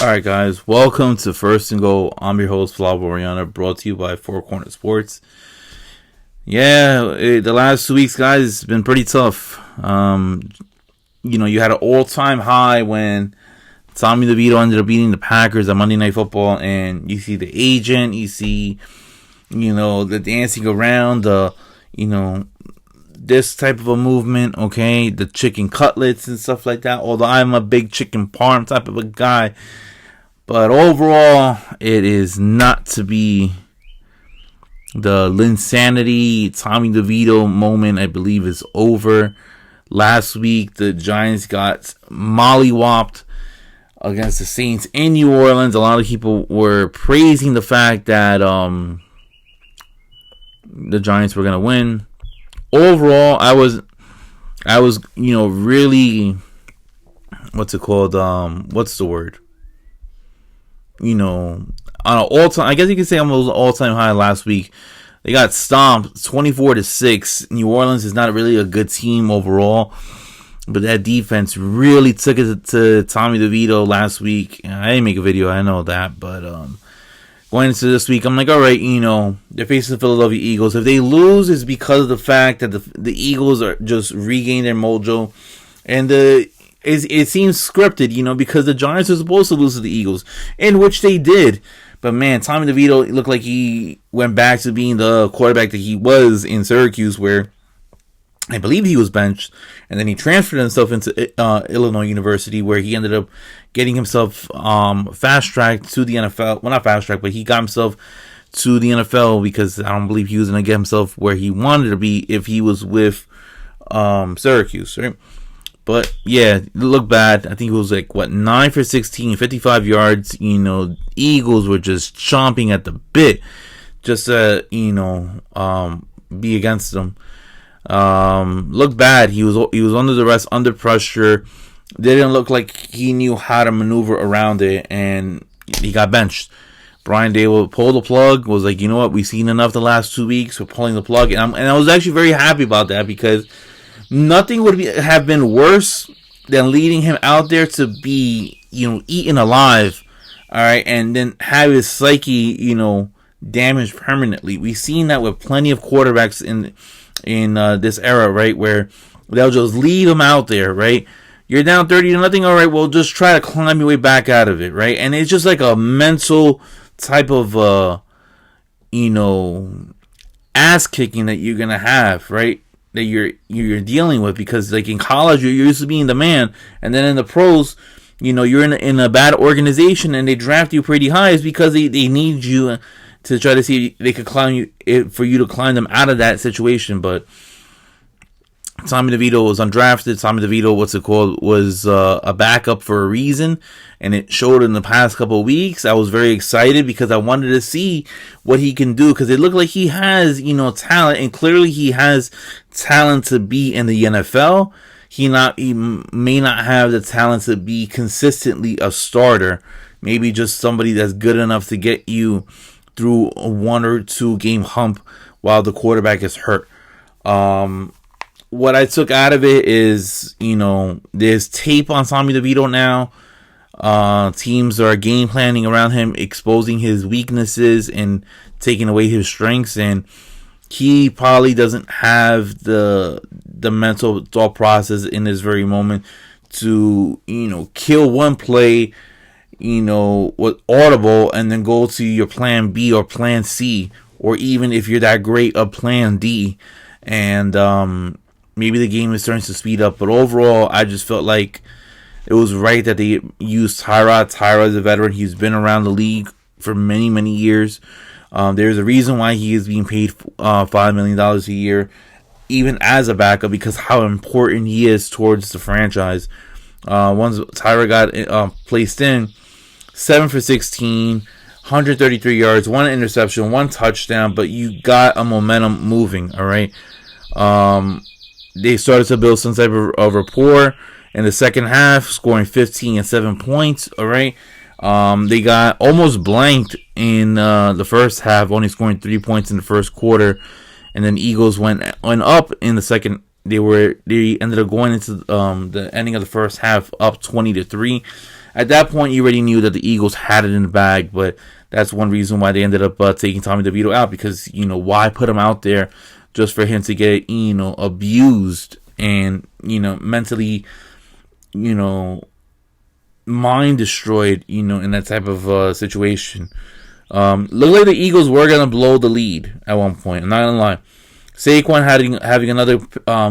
Alright guys, welcome to First and Goal. I'm your host, Flavo Oriana, brought to you by Four Corner Sports. The last 2 weeks, guys, it's been pretty tough. You had an all-time high when Tommy DeVito ended up beating the Packers on Monday Night Football, and you see the agent, you see, the dancing around, this type of a movement, okay, the chicken cutlets and stuff like that, although I'm a big chicken parm type of a guy, but overall, it is not to be. The Linsanity Tommy DeVito moment, I believe, is over. Last week, the Giants got mollywopped against the Saints in New Orleans. A lot of people were praising the fact that the Giants were going to win. Overall, I was really, what's it called? What's the word? On an all-time, I guess you could say almost all-time high last week. They got stomped 24-6. New Orleans is not really a good team overall, but that defense really took it to Tommy DeVito last week. I didn't make a video, I know that, but going into this week, I'm like, all right, they're facing the Philadelphia Eagles. If they lose, it's because of the fact that the Eagles are just regaining their mojo, and it seems scripted, because the Giants are supposed to lose to the Eagles, in which they did. But man, Tommy DeVito looked like he went back to being the quarterback that he was in Syracuse, where I believe he was benched, and then he transferred himself into Illinois University, where he ended up getting himself fast-tracked to the NFL. Well, not fast-tracked, but he got himself to the NFL because I don't believe he was going to get himself where he wanted to be if he was with Syracuse, right? But yeah, it looked bad. I think it was 9 for 16, 55 yards. Eagles were just chomping at the bit just to, be against them. Looked bad. He was under duress, under pressure. Didn't look like he knew how to maneuver around it, and he got benched. Brian Dable pulled the plug, was like, you know what, we've seen enough the last 2 weeks, we're pulling the plug. And I was actually very happy about that, because nothing would have been worse than leading him out there to be, eaten alive, all right, and then have his psyche, damaged permanently. We've seen that with plenty of quarterbacks in this era, right, where they'll just leave him out there, right? You're down 30-0, all right, well, just try to climb your way back out of it, right? And it's just like a mental type of, ass kicking that you're gonna have, right? That you're dealing with, because in college you're used to being the man, and then in the pros, you're in a bad organization and they draft you pretty high, is because they need you to try to see if they could climb you, for you to climb them out of that situation. But Tommy DeVito was undrafted. Tommy DeVito, was a backup for a reason, and it showed in the past couple of weeks. I was very excited because I wanted to see what he can do, because it looked like he has, talent, and clearly he has talent to be in the NFL. He may not have the talent to be consistently a starter. Maybe just somebody that's good enough to get you through a 1 or 2 game hump while the quarterback is hurt. What I took out of it is, there's tape on Tommy DeVito now. Teams are game planning around him, exposing his weaknesses and taking away his strengths, and he probably doesn't have the mental thought process in this very moment to, kill one play, with audible, and then go to your plan B or plan C, or even if you're that great, a plan D. And maybe the game is starting to speed up, but overall, I just felt like it was right that they used Tyrod. Tyrod is a veteran. He's been around the league for many, many years. There's a reason why he is being paid $5 million a year, even as a backup, because how important he is towards the franchise. Once Tyrod got placed in, 7 for 16, 133 yards, 1 interception, 1 touchdown, but you got a momentum moving, all right? They started to build some type of rapport in the second half, scoring 15 and 7 points, all right? They got almost blanked in the first half, only scoring 3 points in the first quarter, and then Eagles went up in the second. They ended up going into the ending of the first half up 20-3. at that point, you already knew that the Eagles had it in the bag, but that's one reason why they ended up taking Tommy DeVito out, because, why put him out there just for him to get, abused and, mentally, mind destroyed, in that type of situation. Looked like the Eagles were going to blow the lead at one point. I'm not going to lie. Saquon having another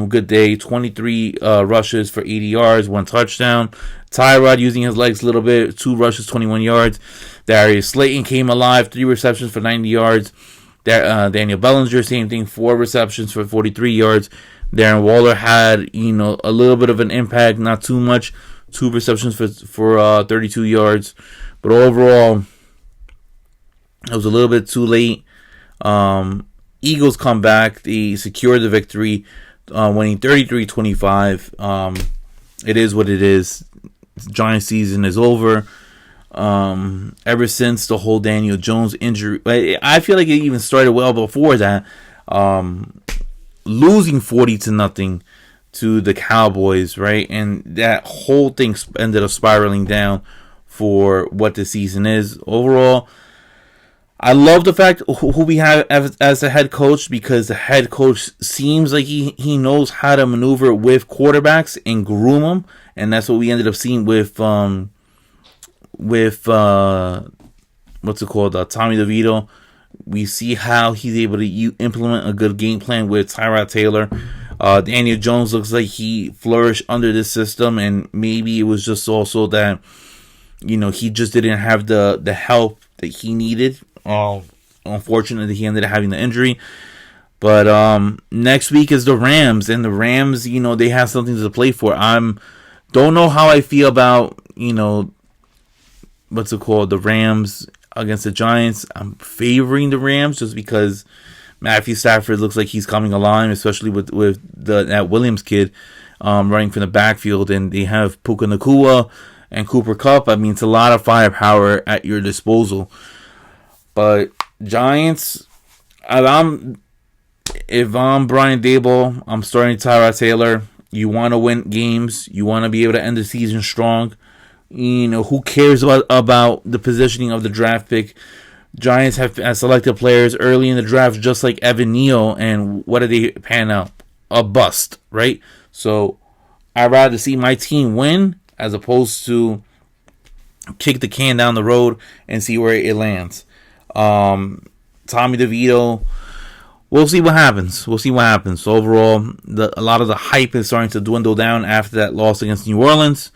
good day, 23 rushes for 80 yards, 1 touchdown. Tyrod using his legs a little bit, 2 rushes, 21 yards. Darius Slayton came alive, 3 receptions for 90 yards. Daniel Bellinger, same thing, 4 receptions for 43 yards. Darren Waller had, a little bit of an impact, not too much, 2 receptions for 32 yards. But overall, it was a little bit too late. Eagles come back. They secure the victory, winning 33-25. It is what it is. Giants season is over. Ever since the whole Daniel Jones injury, I feel like it even started well before that. Losing 40-0 to the Cowboys, right? And that whole thing ended up spiraling down for what the season is. Overall, I love the fact who we have as a head coach, because the head coach seems like he knows how to maneuver with quarterbacks and groom them, and that's what we ended up seeing with Tommy DeVito. We see how he's able to implement a good game plan with Tyrod Taylor. Daniel Jones looks like he flourished under this system, and maybe it was just also that he just didn't have the help that he needed. Unfortunately, he ended up having the injury. But next week is the Rams, and the Rams, they have something to play for. Don't know how I feel about the Rams against the Giants. I'm favoring the Rams just because Matthew Stafford looks like he's coming alive, especially with that Williams kid running from the backfield, and they have Puka Nacua and Cooper Kupp. I mean, it's a lot of firepower at your disposal. But Giants, if I'm Brian Daboll, I'm starting Tyrod Taylor. You want to win games. You want to be able to end the season strong. Who cares about the positioning of the draft pick? Giants have selected players early in the draft, just like Evan Neal, and what did they pan out? A bust, right? So I'd rather see my team win as opposed to kick the can down the road and see where it lands. Tommy DeVito, we'll see what happens. So overall, a lot of the hype is starting to dwindle down after that loss against New Orleans.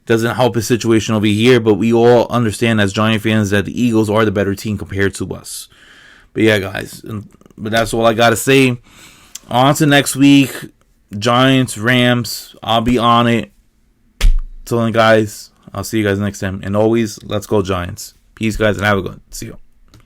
Doesn't help his situation over here, but we all understand as Giant fans that the Eagles are the better team compared to us. But yeah, guys, but that's all I gotta say. On to next week, Giants, Rams. I'll be on it. Till then, guys, I'll see you guys next time. And always, let's go Giants. Peace, guys, and have a good one. See you.